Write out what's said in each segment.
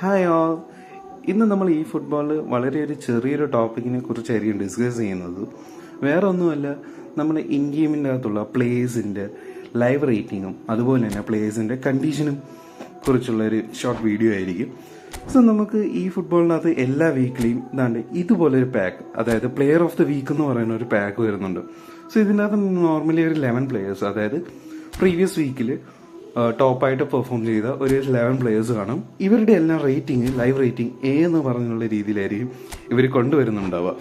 Hi all. ഇന്ന് നമ്മൾ ഈ ഫുട്ബോളിൽ വളരെ ഒരു ചെറിയൊരു ടോപ്പിക്കിനെ കുറിച്ചായിരിക്കും ഡിസ്കസ് ചെയ്യുന്നത്. വേറെ ഒന്നുമല്ല, നമ്മുടെ ഇൻ ഗെയിമിൻ്റെ അകത്തുള്ള പ്ലേയേഴ്സിൻ്റെ ലൈവ് റേറ്റിങ്ങും അതുപോലെ തന്നെ പ്ലേയേഴ്സിൻ്റെ കണ്ടീഷനും കുറിച്ചുള്ള ഒരു ഷോർട്ട് വീഡിയോ ആയിരിക്കും. സോ നമുക്ക് ഈ ഫുട്ബോളിനകത്ത് എല്ലാ വീക്കിലെയും ഇതുപോലൊരു പാക്ക്, അതായത് പ്ലെയർ ഓഫ് ദ വീക്ക് എന്ന് പറയുന്ന ഒരു പാക്ക് വരുന്നുണ്ട്. സോ ഇതിനകത്ത് നോർമലി ഒരു 11 പ്ലെയേഴ്സ്, അതായത് പ്രീവിയസ് വീക്കിൽ ടോപ്പായിട്ട് പെർഫോം ചെയ്ത ഒരു 11 പ്ലെയേഴ്സ് കാണും. ഇവരുടെ എല്ലാം റേറ്റിംഗ്, ലൈവ് റേറ്റിംഗ് എ എന്ന് പറഞ്ഞുള്ള രീതിയിലായിരിക്കും ഇവർ കൊണ്ടുവരുന്നുണ്ടാവുക.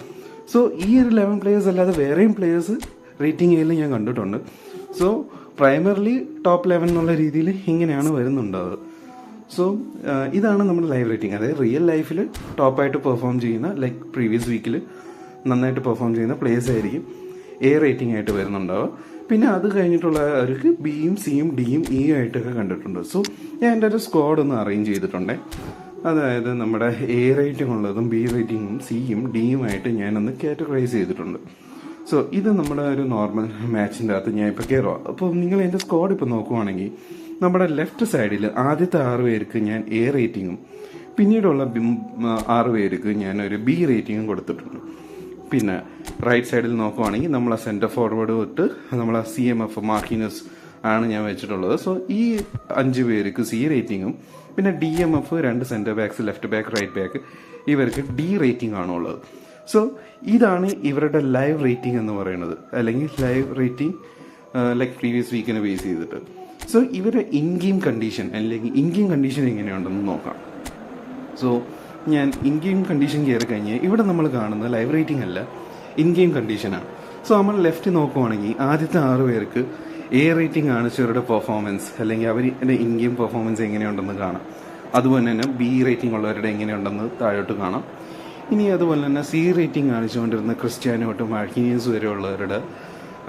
സോ ഈ ഒരു 11 പ്ലെയേഴ്സ് അല്ലാതെ വേറെയും പ്ലെയേഴ്സ് റേറ്റിംഗ് എയിൽ ഞാൻ കണ്ടിട്ടുണ്ട്. സോ പ്രൈമറിലി ടോപ്പ് 11 എന്നുള്ള രീതിയിൽ ഇങ്ങനെയാണ് വരുന്നുണ്ടാവുക. സോ ഇതാണ് നമ്മുടെ ലൈവ് റേറ്റിംഗ്, അതായത് റിയൽ ലൈഫിൽ ടോപ്പായിട്ട് പെർഫോം ചെയ്യുന്ന, ലൈക്ക് പ്രീവിയസ് വീക്കിൽ നന്നായിട്ട് പെർഫോം ചെയ്യുന്ന പ്ലേയേഴ്സ് ആയിരിക്കും എ റേറ്റിംഗ് ആയിട്ട് വരുന്നുണ്ടാവുക. പിന്നെ അത് കഴിഞ്ഞിട്ടുള്ളവർക്ക് ബിയും സിയും ഡിയും ഇയും ആയിട്ടൊക്കെ കണ്ടിട്ടുണ്ട്. സോ ഞാൻ എൻ്റെ ഒരു സ്ക്വാഡ് ഒന്ന് അറേഞ്ച് ചെയ്തിട്ടുണ്ട്. അതായത് നമ്മുടെ എ റേറ്റിംഗ് ഉള്ളതും ബി റേറ്റിംഗും സിയും ഡിയും ആയിട്ട് ഞാനൊന്ന് കാറ്റഗറൈസ് ചെയ്തിട്ടുണ്ട്. സോ ഇത് നമ്മുടെ ഒരു നോർമൽ മാച്ചിൻ്റെ അകത്ത് ഞാൻ ഇപ്പോൾ കയറുക. അപ്പോൾ നിങ്ങൾ എൻ്റെ സ്ക്വാഡ് ഇപ്പോൾ നോക്കുവാണെങ്കിൽ നമ്മുടെ ലെഫ്റ്റ് സൈഡിൽ ആദ്യത്തെ 6 പേർക്ക് ഞാൻ എ റേറ്റിംഗും പിന്നീടുള്ള 6 പേർക്ക് ഞാൻ ഒരു ബി റേറ്റിംഗും കൊടുത്തിട്ടുണ്ട്. പിന്നെ റൈറ്റ് സൈഡിൽ നോക്കുവാണെങ്കിൽ നമ്മൾ സെൻറ്റർ ഫോർവേഡ് തൊട്ട് നമ്മൾ CMF മാർക്കിനസ് ആണ് ഞാൻ വെച്ചിട്ടുള്ളത്. സോ ഈ 5 പേർക്ക് സി റേറ്റിംഗും പിന്നെ DMF 2 centre backs, left back, right back, ഇവർക്ക് ഡി റേറ്റിംഗ് ആണുള്ളത്. സോ ഇതാണ് ഇവരുടെ ലൈവ് റേറ്റിംഗ് എന്ന് പറയുന്നത്, അല്ലെങ്കിൽ ലൈവ് റേറ്റിംഗ് ലൈക്ക് പ്രീവിയസ് വീക്കിനെ ബേസ് ചെയ്തിട്ട്. സോ ഇവരുടെ ഇൻ ഗെയിം കണ്ടീഷൻ അല്ലെങ്കിൽ ഇൻ ഗെയിം കണ്ടീഷൻ എങ്ങനെയുണ്ടെന്ന് നോക്കാം. സോ ഞാൻ ഇൻ ഗെയിം കണ്ടീഷൻ കയറി കഴിഞ്ഞാൽ ഇവിടെ നമ്മൾ കാണുന്ന ലൈവ് റേറ്റിംഗ് അല്ല, ഇൻ ഗെയിം കണ്ടീഷനാണ്. സോ നമ്മൾ ലെഫ്റ്റ് നോക്കുവാണെങ്കിൽ ആദ്യത്തെ 6 പേർക്ക് എ റേറ്റിംഗ് ആണ് ഇവരുടെ പെർഫോമൻസ്, അല്ലെങ്കിൽ അവരുടെ ഇൻ ഗെയിം പെർഫോമൻസ് എങ്ങനെയുണ്ടെന്ന് കാണാം. അതുപോലെ തന്നെ ബി റേറ്റിംഗ് ഉള്ളവരുടെ എങ്ങനെയുണ്ടെന്ന് താഴോട്ട് കാണാം. ഇനി അതുപോലെ തന്നെ സി റേറ്റിംഗ് കാണിച്ചുകൊണ്ടിരുന്ന ക്രിസ്ത്യാനോ തൊട്ട് മാർക്കിനിയസ് വരെ ഉള്ളവരുടെ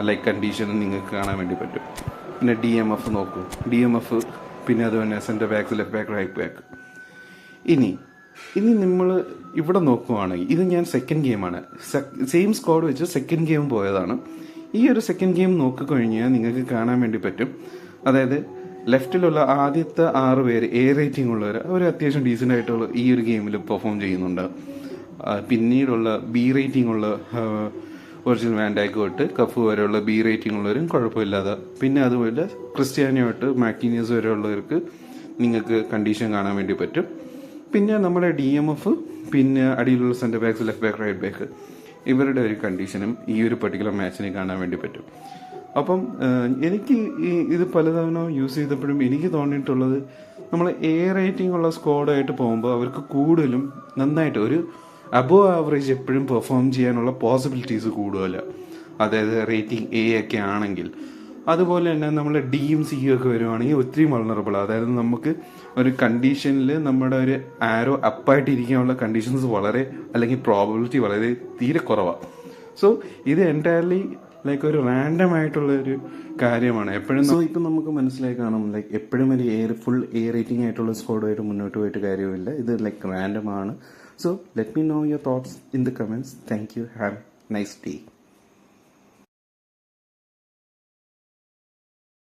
ലൈക്ക് കണ്ടീഷൻ നിങ്ങൾക്ക് കാണാൻ വേണ്ടി പറ്റും. പിന്നെ DMF നോക്കൂ, DMF, പിന്നെ അതുപോലെ centre back, left back, right back. ഇനി നമ്മൾ ഇവിടെ നോക്കുവാണെങ്കിൽ ഇത് ഞാൻ സെക്കൻഡ് ഗെയിമാണ്, സെയിം സ്ക്വാഡ് വെച്ച് സെക്കൻഡ് ഗെയിം പോയതാണ്. ഈ ഒരു സെക്കൻഡ് ഗെയിം നോക്കിക്കഴിഞ്ഞാൽ നിങ്ങൾക്ക് കാണാൻ വേണ്ടി പറ്റും. അതായത് ലെഫ്റ്റിലുള്ള ആദ്യത്തെ 6 പേര് എ റേറ്റിംഗ് ഉള്ളവർ അവർ അത്യാവശ്യം ഡീസൻ്റ് ആയിട്ടുള്ള ഈ ഒരു ഗെയിമിൽ പെർഫോം ചെയ്യുന്നുണ്ട്. പിന്നീടുള്ള ബി റേറ്റിംഗ് ഉള്ള ഒറിജിനൽ വാൻഡാക്ക് തൊട്ട് കഫ് വരെയുള്ള ബി റേറ്റിംഗ് ഉള്ളവരും കുഴപ്പമില്ലാതെ, പിന്നെ അതുപോലെ ക്രിസ്ത്യാനോ തൊട്ട് മാർക്കിനിയസ് വരെ ഉള്ളവർക്ക് നിങ്ങൾക്ക് കണ്ടീഷൻ കാണാൻ വേണ്ടി പറ്റും. പിന്നെ നമ്മുടെ DMF, പിന്നെ അടിയിലുള്ള centre backs, left back, right back, ഇവരുടെ ഒരു കണ്ടീഷനും ഈ ഒരു പെർട്ടിക്കുലർ മാച്ചിന് കാണാൻ വേണ്ടി പറ്റും. അപ്പം എനിക്ക് ഇത് പലതവണ യൂസ് ചെയ്തപ്പോഴും എനിക്ക് തോന്നിയിട്ടുള്ളത്, നമ്മൾ എ റേറ്റിംഗ് ഉള്ള സ്ക്വാഡായിട്ട് പോകുമ്പോൾ അവർക്ക് കൂടുതലും നന്നായിട്ട് ഒരു അബോവ് ആവറേജ് എപ്പോഴും പെർഫോം ചെയ്യാനുള്ള പോസിബിലിറ്റീസ് കൂടുതലാണ്, അതായത് റേറ്റിംഗ് എ ഒക്കെ ആണെങ്കിൽ. അതുപോലെ തന്നെ നമ്മൾ ഡിയും സിയും ഒക്കെ വരുവാണെങ്കിൽ ഒത്തിരി വൾണറബിൾ, അതായത് നമുക്ക് ഒരു കണ്ടീഷനിൽ നമ്മുടെ ഒരു ആരോ അപ്പായിട്ട് ഇരിക്കാനുള്ള കണ്ടീഷൻസ് വളരെ, അല്ലെങ്കിൽ പ്രോബബിലിറ്റി വളരെ തീരെ കുറവാണ്. സോ ഇത് എൻറ്റയർലി ലൈക്ക് ഒരു റാൻഡം ആയിട്ടുള്ള ഒരു കാര്യമാണ് എപ്പോഴും. സോ ഇപ്പം നമുക്ക് മനസ്സിലായി കാണും, ലൈക്ക് എപ്പോഴും ഒരു ഫുൾ എ റേറ്റിംഗ് ആയിട്ടുള്ള സ്കോഡായിട്ട് മുന്നോട്ട് പോയിട്ട് കാര്യമില്ല, ഇത് ലൈക്ക് റാൻഡം ആണ്. So let me know your thoughts in the comments. Thank you. Have a nice day.